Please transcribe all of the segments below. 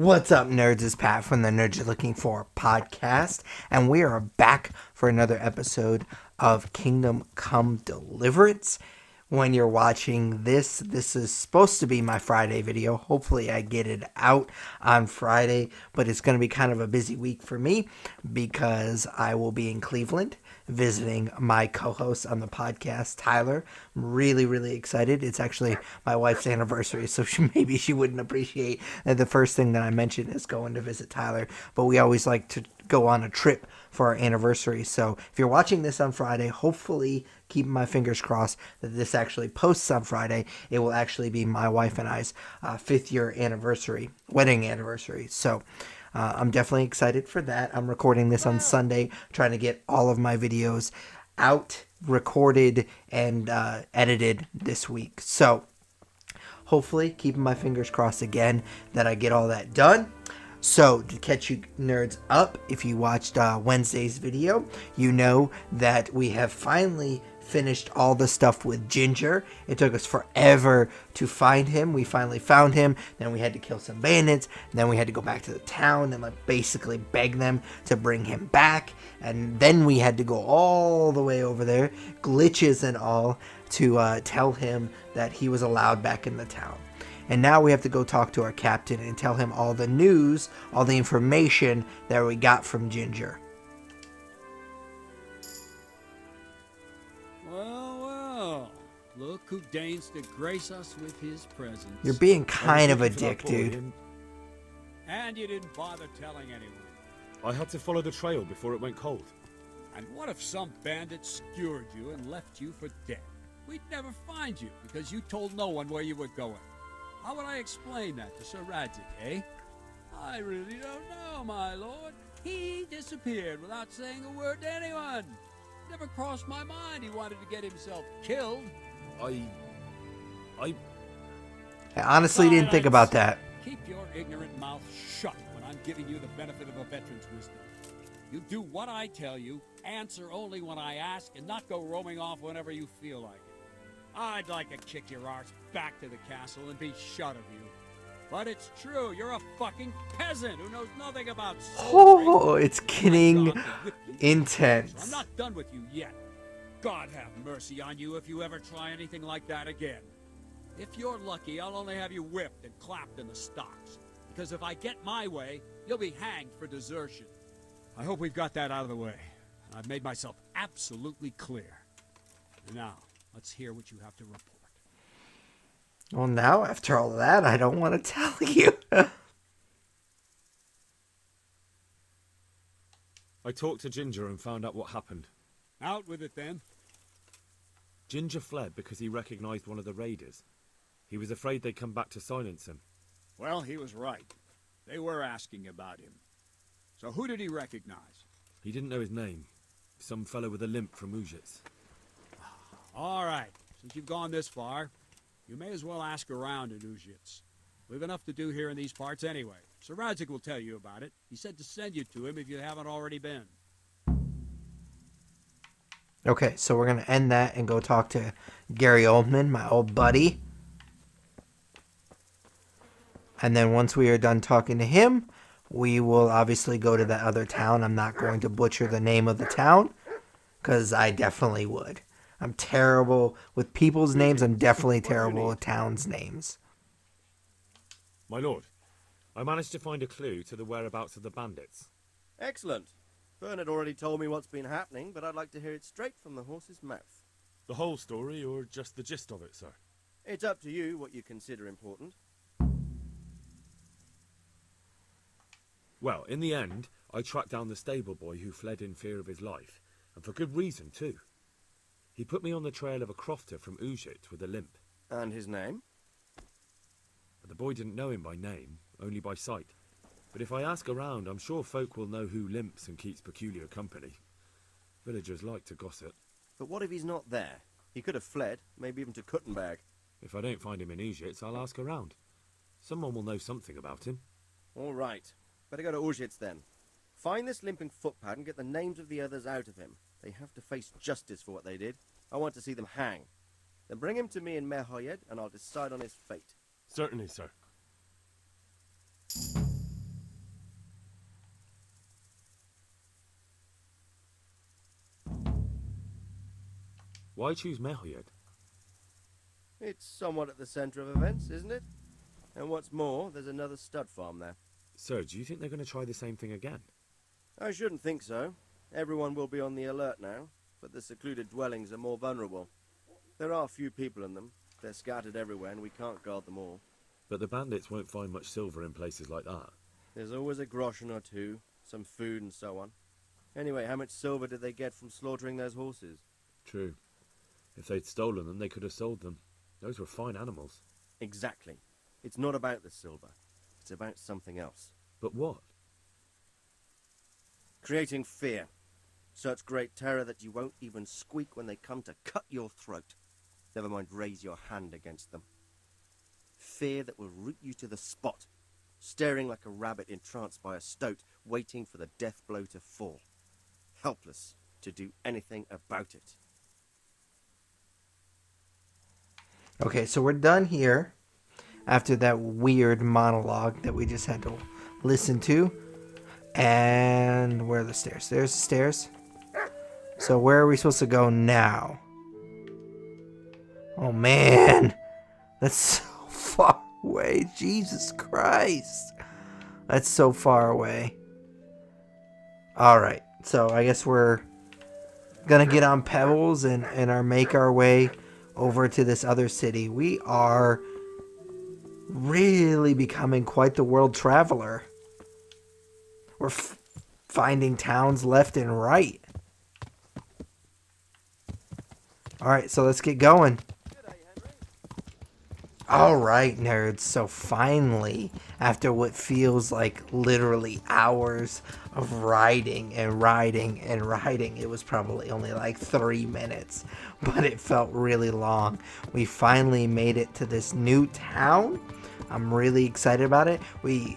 What's up, nerds? It's Pat from the Nerds You're Looking For podcast, and we are back for another episode of Kingdom Come Deliverance. When you're watching this is supposed to be my Friday video. Hopefully I get it out on Friday, but it's going to be kind of a busy week for me because I will be in Cleveland visiting my co-host on the podcast, Tyler. I'm really, really excited. It's actually my wife's anniversary, so maybe she wouldn't appreciate that the first thing that I mentioned is going to visit Tyler, but we always like to go on a trip for our anniversary. So if you're watching this on Friday, hopefully keeping my fingers crossed that this actually posts on Friday. It will actually be my wife and I's 5th year anniversary, wedding anniversary. So I'm definitely excited for that. I'm recording this on Sunday, trying to get all of my videos out, recorded, and edited this week. So hopefully keeping my fingers crossed again that I get all that done. So, to catch you nerds up, if you watched Wednesday's video, you know that we have finally finished all the stuff with Ginger. It took us forever to find him. We finally found him. Then we had to kill some bandits. And then we had to go back to the town and basically beg them to bring him back. And then we had to go all the way over there, glitches and all, to tell him that he was allowed back in the town. And now we have to go talk to our captain and tell him all the news, all the information that we got from Ginger. Well, look who deigns to grace us with his presence. You're being kind of a dick, dude. And you didn't bother telling anyone. I had to follow the trail before it went cold. And what if some bandit skewered you and left you for dead? We'd never find you because you told no one where you were going. How would I explain that to Sir Radzik, eh? I really don't know, my lord. He disappeared without saying a word to anyone. Never crossed my mind he wanted to get himself killed. I honestly didn't think about that. Keep your ignorant mouth shut when I'm giving you the benefit of a veteran's wisdom. You do what I tell you, answer only when I ask, and not go roaming off whenever you feel like it. I'd like to kick your arse back to the castle and be shut of you. But it's true, you're a fucking peasant who knows nothing about soldiering. Oh, it's getting intense. I'm not done with you yet. God have mercy on you if you ever try anything like that again. If you're lucky, I'll only have you whipped and clapped in the stocks. Because if I get my way, you'll be hanged for desertion. I hope we've got that out of the way. I've made myself absolutely clear. And now, let's hear what you have to report. Well, now, after all of that, I don't want to tell you. I talked to Ginger and found out what happened. Out with it, then. Ginger fled because he recognized one of the raiders. He was afraid they'd come back to silence him. Well, he was right. They were asking about him. So who did he recognize? He didn't know his name. Some fellow with a limp from Ujits. All right. Since you've gone this far, you may as well ask around in Ujits. We've enough to do here in these parts anyway. Sir Radzik will tell you about it. He said to send you to him if you haven't already been. Okay, so we're going to end that and go talk to Gary Oldman, my old buddy. And then once we are done talking to him, we will obviously go to that other town. I'm not going to butcher the name of the town, because I definitely would. I'm terrible with people's names. I'm definitely terrible with towns' names. My lord, I managed to find a clue to the whereabouts of the bandits. Excellent. Fern had already told me what's been happening, but I'd like to hear it straight from the horse's mouth. The whole story, or just the gist of it, sir? It's up to you what you consider important. Well, in the end, I tracked down the stable boy who fled in fear of his life, and for good reason, too. He put me on the trail of a crofter from Ujit with a limp. And his name? The boy didn't know him by name, only by sight. But if I ask around, I'm sure folk will know who limps and keeps peculiar company. Villagers like to gossip. But what if he's not there? He could have fled, maybe even to Kuttenberg. If I don't find him in Ujits, I'll ask around. Someone will know something about him. All right. Better go to Ujits then. Find this limping footpad and get the names of the others out of him. They have to face justice for what they did. I want to see them hang. Then bring him to me in Merhoyed, and I'll decide on his fate. Certainly, sir. Why choose Mehoyed? It's somewhat at the center of events, isn't it? And what's more, there's another stud farm there. Sir, do you think they're going to try the same thing again? I shouldn't think so. Everyone will be on the alert now, but the secluded dwellings are more vulnerable. There are few people in them. They're scattered everywhere and we can't guard them all. But the bandits won't find much silver in places like that. There's always a groschen or two, some food and so on. Anyway, how much silver did they get from slaughtering those horses? True. If they'd stolen them, they could have sold them. Those were fine animals. Exactly. It's not about the silver. It's about something else. But what? Creating fear. Such great terror that you won't even squeak when they come to cut your throat. Never mind raise your hand against them. Fear that will root you to the spot, staring like a rabbit entranced by a stoat, waiting for the death blow to fall. Helpless to do anything about it. Okay, so we're done here after that weird monologue that we just had to listen to. And where are the stairs? There's the stairs. So where are we supposed to go now? Oh man, that's so far away. Jesus Christ. That's so far away. Alright, so I guess we're gonna get on Pebbles and make our way over to this other city. We are really becoming quite the world traveler. We're finding towns left and right. Alright, so let's get going. Alright, nerds. So finally, after what feels like literally hours of riding and riding and riding, it was probably only like 3 minutes, but it felt really long. We finally made it to this new town. I'm really excited about it. We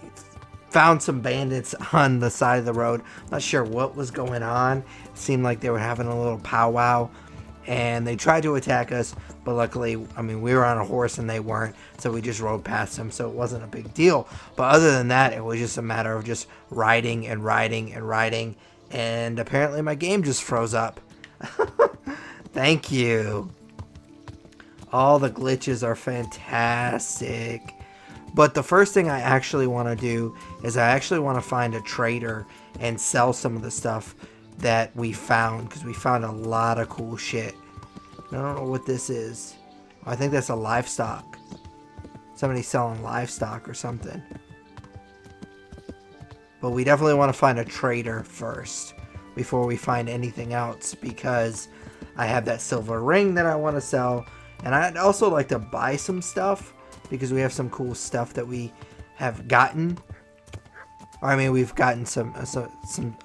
found some bandits on the side of the road. Not sure what was going on. It seemed like they were having a little powwow. And they tried to attack us, but luckily, I mean, we were on a horse and they weren't, so we just rode past them, so it wasn't a big deal. But other than that, it was just a matter of just riding and riding and riding, and apparently my game just froze up. Thank you. All the glitches are fantastic. But the first thing I actually want to do is I actually want to find a trader and sell some of the stuff that we found, because we found a lot of cool shit. I don't know what this is. I think that's a livestock. Somebody's selling livestock or something. But we definitely want to find a trader first before we find anything else, because I have that silver ring that I want to sell, and I'd also like to buy some stuff because we have some cool stuff that we have gotten. I mean, we've gotten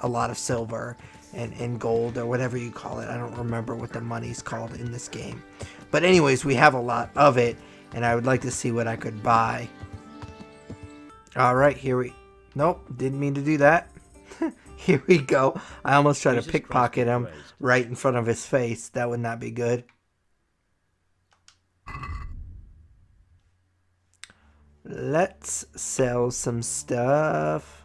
a lot of silver and gold or whatever you call it. I don't remember what the money's called in this game. But anyways, we have a lot of it, and I would like to see what I could buy. Alright, Nope, didn't mean to do that. Here we go. I almost tried to pickpocket him right in front of his face. That would not be good. Let's sell some stuff.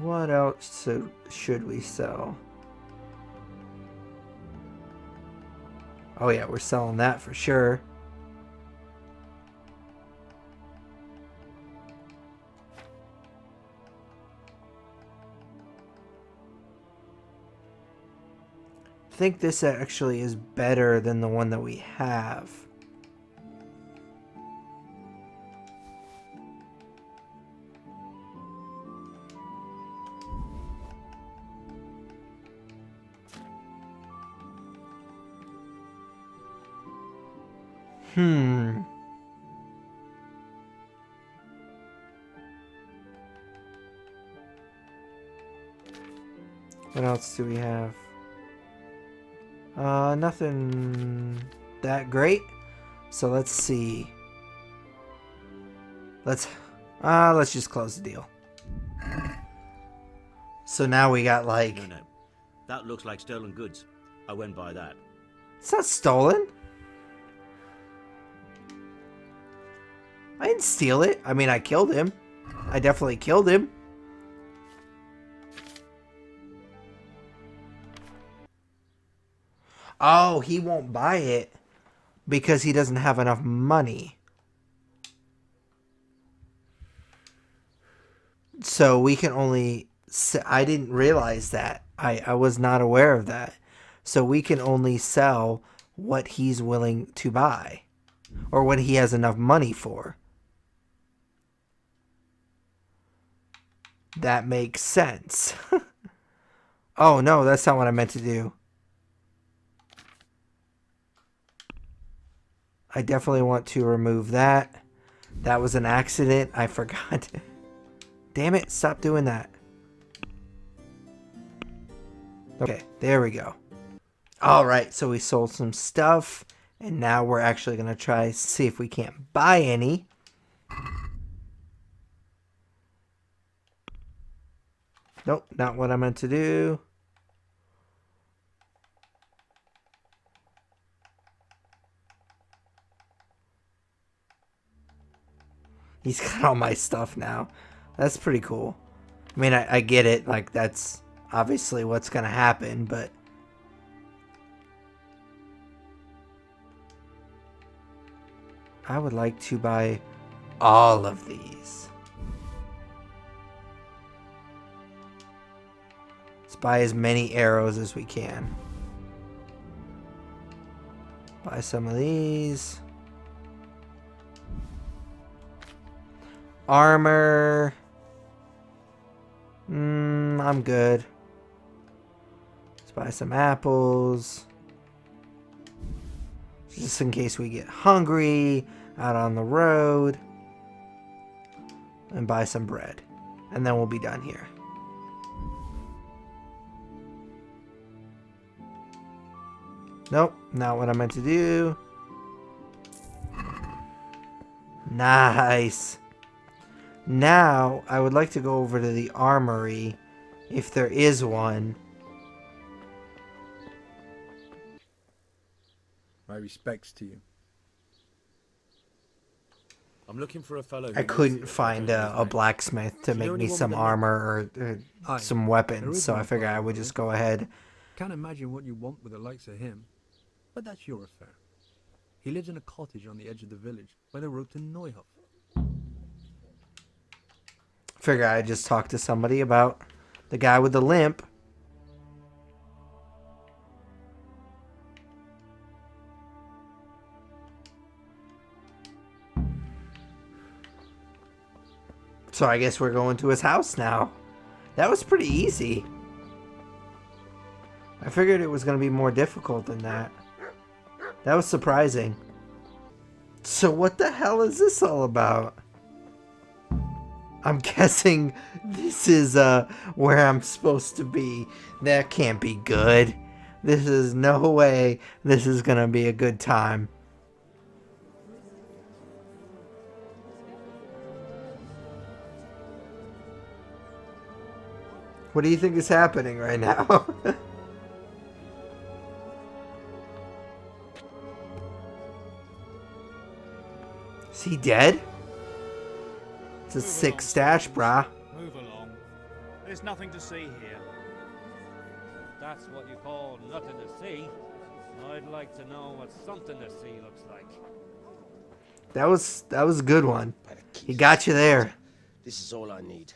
What else should we sell? Oh yeah, we're selling that for sure. I think this actually is better than the one that we have. What else do we have? Nothing that great. So let's see. Let's just close the deal. So now we got like... No. That looks like stolen goods. I went by that. It's not stolen. I didn't steal it. I mean, I killed him. I definitely killed him. Oh, he won't buy it because he doesn't have enough money. So we can only... I didn't realize that. I was not aware of that. So we can only sell what he's willing to buy. Or what he has enough money for. That makes sense. Oh, no, that's not what I meant to do. I definitely want to remove that. That was an accident. I forgot. Damn it, stop doing that. Okay, there we go. Alright, so we sold some stuff. And now we're actually going to try see if we can't buy any. Nope, not what I meant to do. He's got all my stuff now. That's pretty cool. I mean, I get it. Like, that's obviously what's going to happen, but... I would like to buy all of these. Let's buy as many arrows as we can. Buy some of these. Armor. I'm good. Let's buy some apples. Just in case we get hungry out on the road. And buy some bread. And then we'll be done here. Nope, not what I meant to do. Nice. Now, I would like to go over to the armory, if there is one. My respects to you. I'm looking for a fellow. I couldn't find a blacksmith to make me some armor or some weapons, so I figured I would just go ahead. Can't imagine what you want with the likes of him, but that's your affair. He lives in a cottage on the edge of the village, by the road to Neuhof. Figure I'd just talk to somebody about the guy with the limp. So I guess we're going to his house now. That was pretty easy. I figured it was going to be more difficult than that. That was surprising. So what the hell is this all about? I'm guessing this is where I'm supposed to be. That can't be good. This is no way this is going to be a good time. What do you think is happening right now? Is he dead? It's a sick stash, brah. Move along. There's nothing to see here. That's what you call nothing to see. I'd like to know what something to see looks like. That was a good one. He got you there. This is all I need.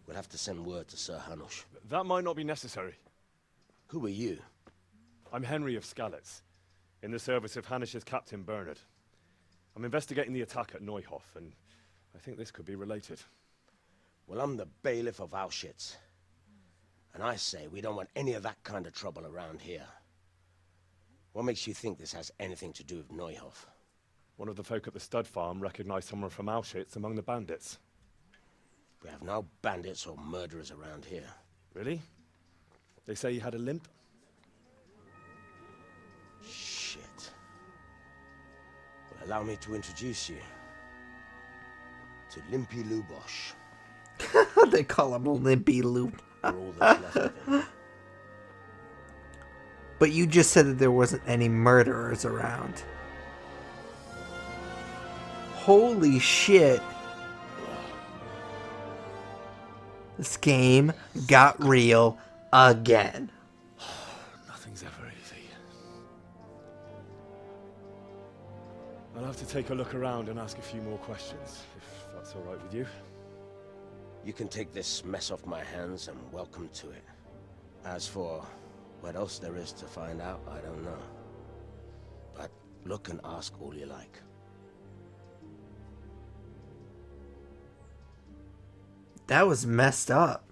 We'll have to send word to Sir Hanush. That might not be necessary. Who are you? I'm Henry of Skalitz, in the service of Hanush's Captain Bernard. I'm investigating the attack at Neuhof, and I think this could be related. Well, I'm the bailiff of Auschwitz. And I say we don't want any of that kind of trouble around here. What makes you think this has anything to do with Neuhof? One of the folk at the stud farm recognized someone from Auschwitz among the bandits. We have no bandits or murderers around here. Really? They say he had a limp? Shit. Well, allow me to introduce you to Limpy Lubosh. They call him Limpy Loop. For all that's left of him. But you just said that there wasn't any murderers around. Holy shit. This game got real again. Nothing's ever easy. I'll have to take a look around and ask a few more questions, if that's all right with you. You can take this mess off my hands and welcome to it. As for what else there is to find out, I don't know. But look and ask all you like. That was messed up.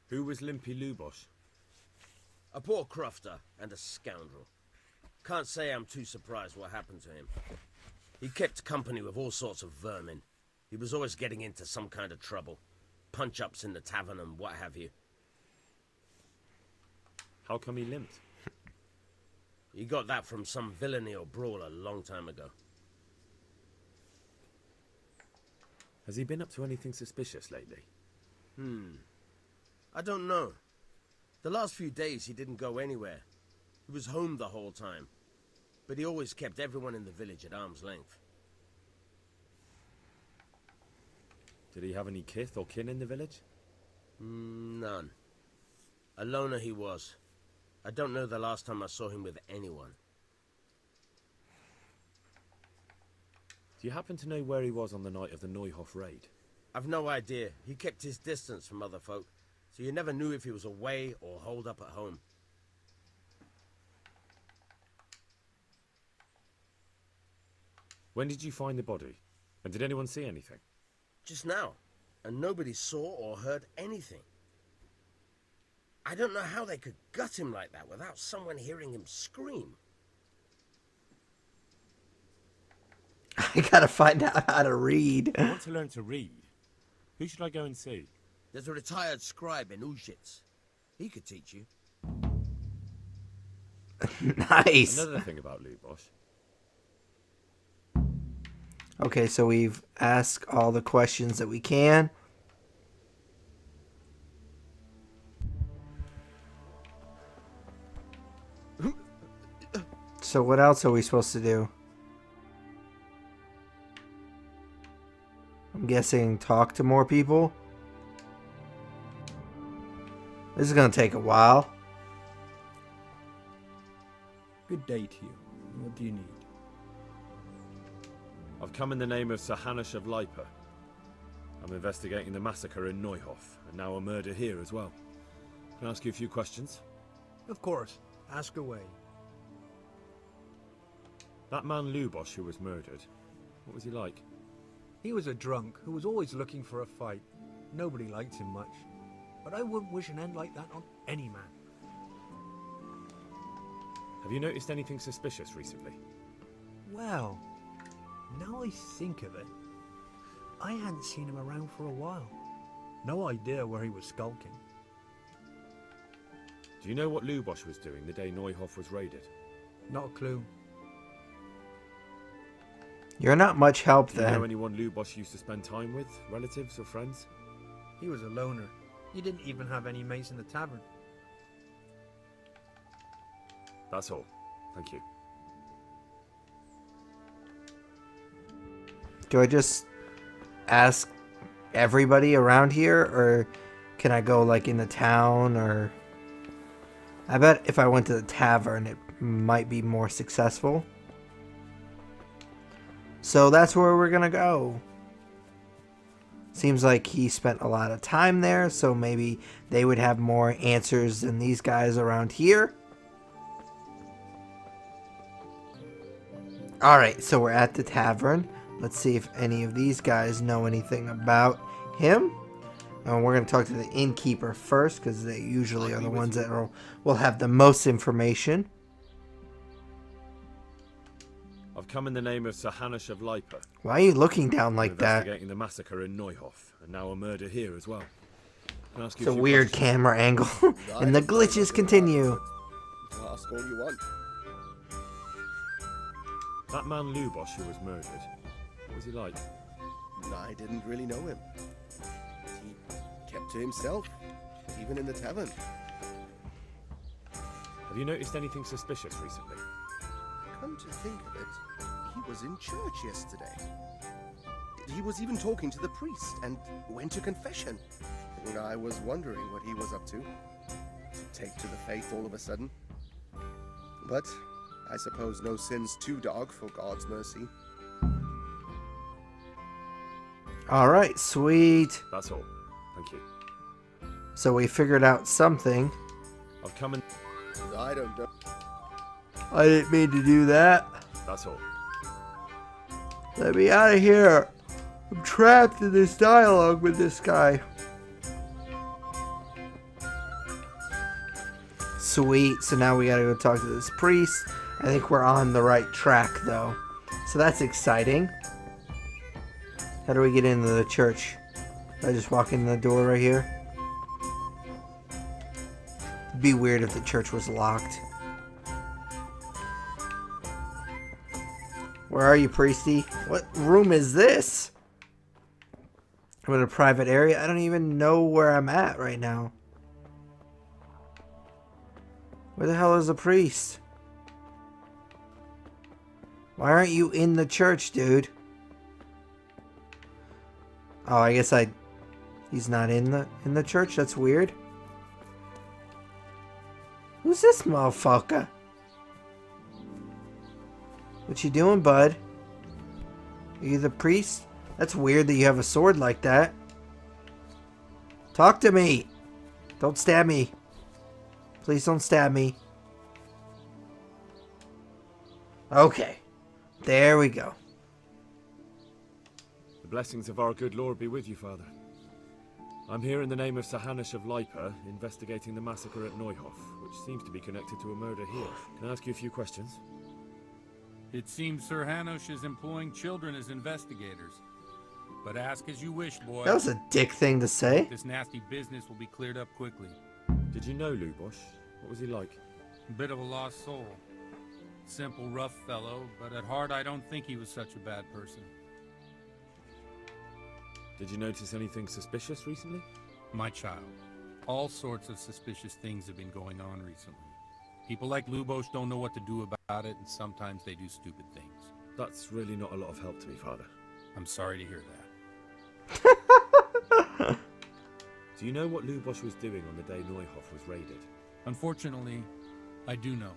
Who was Limpy Lubosh? A poor crofter and a scoundrel. Can't say I'm too surprised what happened to him. He kept company with all sorts of vermin. He was always getting into some kind of trouble. Punch-ups in the tavern and what have you. How come he limped? He got that from some villainy or brawl a long time ago. Has he been up to anything suspicious lately? I don't know. The last few days he didn't go anywhere. He was home the whole time. But he always kept everyone in the village at arm's length. Did he have any kith or kin in the village? None. A loner he was. I don't know the last time I saw him with anyone. Do you happen to know where he was on the night of the Neuhof raid? I've no idea. He kept his distance from other folk, so you never knew if he was away or holed up at home. When did you find the body? And did anyone see anything? Just now, and nobody saw or heard anything. I don't know how they could gut him like that without someone hearing him scream. I gotta find out how to read. I want to learn to read. Who should I go and see? There's a retired scribe in Ushitz. He could teach you. Nice. Another thing about Lubosh. Okay, so we've asked all the questions that we can. So what else are we supposed to do? I'm guessing talk to more people. This is gonna take a while. Good day to you. What do you need? I've come in the name of Sir Hanush of Lipa. I'm investigating the massacre in Neuhof, and now a murder here as well. Can I ask you a few questions? Of course. Ask away. That man Lubosh who was murdered, what was he like? He was a drunk who was always looking for a fight. Nobody liked him much. But I wouldn't wish an end like that on any man. Have you noticed anything suspicious recently? Well, now I think of it, I hadn't seen him around for a while. No idea where he was skulking. Do you know what Lubosh was doing the day Neuhof was raided? Not a clue. You're not much help Do you know then. anyone Lubosh used to spend time with? Relatives or friends? He was a loner. He didn't even have any mates in the tavern. That's all. Thank you. Do I just ask everybody around here, or can I go like in the town? Or I bet if I went to the tavern it might be more successful. So that's where we're gonna go. Seems like he spent a lot of time there, so maybe they would have more answers than these guys around here. Alright, so we're at the tavern. Let's see if any of these guys know anything about him. And we're going to talk to the innkeeper first, because they usually are the ones that will have the most information. I've come in the name of Sir Hanush of Lipa. Why are you looking down like that? Investigating the massacre in Neuhof, and now a murder here as well. Can I ask you It's a few weird questions? camera angle, and the glitches continue. Ask all you want. That man Lubosh who was murdered, what was he like? I didn't really know him. He kept to himself, even in the tavern. Have you noticed anything suspicious recently? Come to think of it, he was in church yesterday. He was even talking to the priest and went to confession. And I was wondering what he was up to. Take to the faith all of a sudden. But I suppose no sin's too dark for God's mercy. All right, sweet. That's all. Thank you. So we figured out something. I've come and... I don't know. I didn't mean to do that. That's all. Let me out of here. I'm trapped in this dialogue with this guy. Sweet. So now we gotta go talk to this priest. I think we're on the right track, though. So that's exciting. How do we get into the church? I just walk in the door right here? It'd be weird if the church was locked. Where are you, priesty? What room is this? I'm in a private area. I don't even know where I'm at right now. Where the hell is the priest? Why aren't you in the church, dude? Oh, I guess he's not in the church. That's weird. Who's this motherfucker? What you doing, bud? Are you the priest? That's weird that you have a sword like that. Talk to me. Don't stab me. Please don't stab me. Okay. There we go. The blessings of our good Lord be with you, Father. I'm here in the name of Sir Hanush of Lipa, investigating the massacre at Neuhof, which seems to be connected to a murder here. Can I ask you a few questions? It seems Sir Hanush is employing children as investigators. But ask as you wish, boy. That was a dick thing to say. This nasty business will be cleared up quickly. Did you know Lubosh? What was he like? A bit of a lost soul. Simple, rough fellow, but at heart I don't think he was such a bad person. Did you notice anything suspicious recently? My child, all sorts of suspicious things have been going on recently. People like Lubosh don't know what to do about it, and sometimes they do stupid things. That's really not a lot of help to me, Father. I'm sorry to hear that. Do you know what Lubosh was doing on the day Neuhof was raided? Unfortunately, I do know.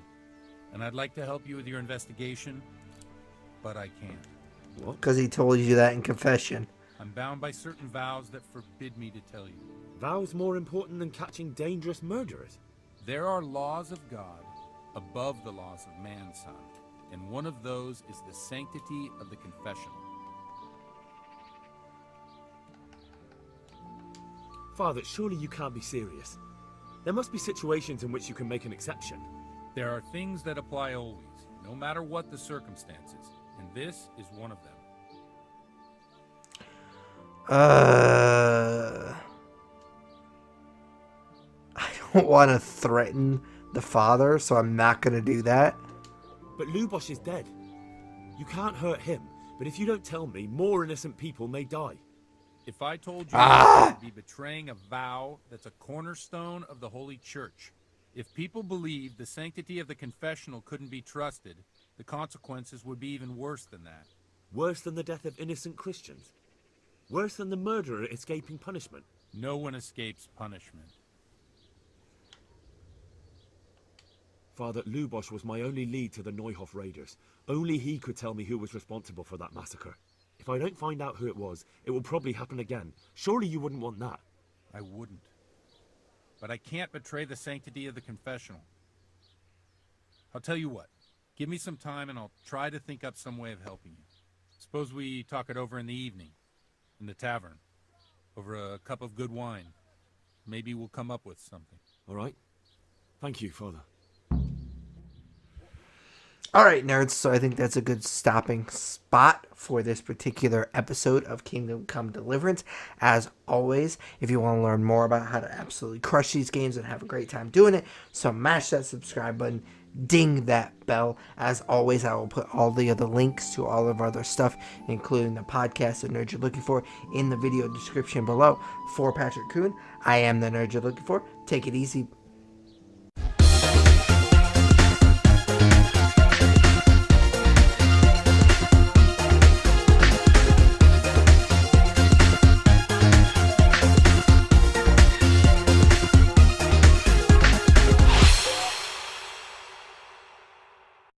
And I'd like to help you with your investigation, but I can't. What? Because he told you that in confession. I'm bound by certain vows that forbid me to tell you. Vows more important than catching dangerous murderers? There are laws of God above the laws of man, son. And one of those is the sanctity of the confessional. Father, surely you can't be serious. There must be situations in which you can make an exception. There are things that apply always, no matter what the circumstances. And this is one of them. I don't want to threaten the father, so I'm not going to do that. But Lubosh is dead. You can't hurt him, but if you don't tell me, more innocent people may die. If I told you I would be betraying a vow that's a cornerstone of the Holy Church. If people believed the sanctity of the confessional couldn't be trusted, the consequences would be even worse than that. Worse than the death of innocent Christians? Worse than the murderer escaping punishment? No one escapes punishment. Father, Lubosh was my only lead to the Neuhof raiders. Only he could tell me who was responsible for that massacre. If I don't find out who it was, it will probably happen again. Surely you wouldn't want that. I wouldn't. But I can't betray the sanctity of the confessional. I'll tell you what. Give me some time and I'll try to think up some way of helping you. Suppose we talk it over in the evening. In the tavern. Over a cup of good wine. Maybe we'll come up with something. All right. Thank you, Father. All right, nerds, so I think that's a good stopping spot for this particular episode of Kingdom Come Deliverance. As always, if you want to learn more about how to absolutely crush these games and have a great time doing it, so mash that subscribe button, ding that bell. As always, I will put all the other links to all of our other stuff, including the podcast, The Nerd You're Looking For, in the video description below. For Patrick Kuhn, I am The Nerd You're Looking For. Take it easy.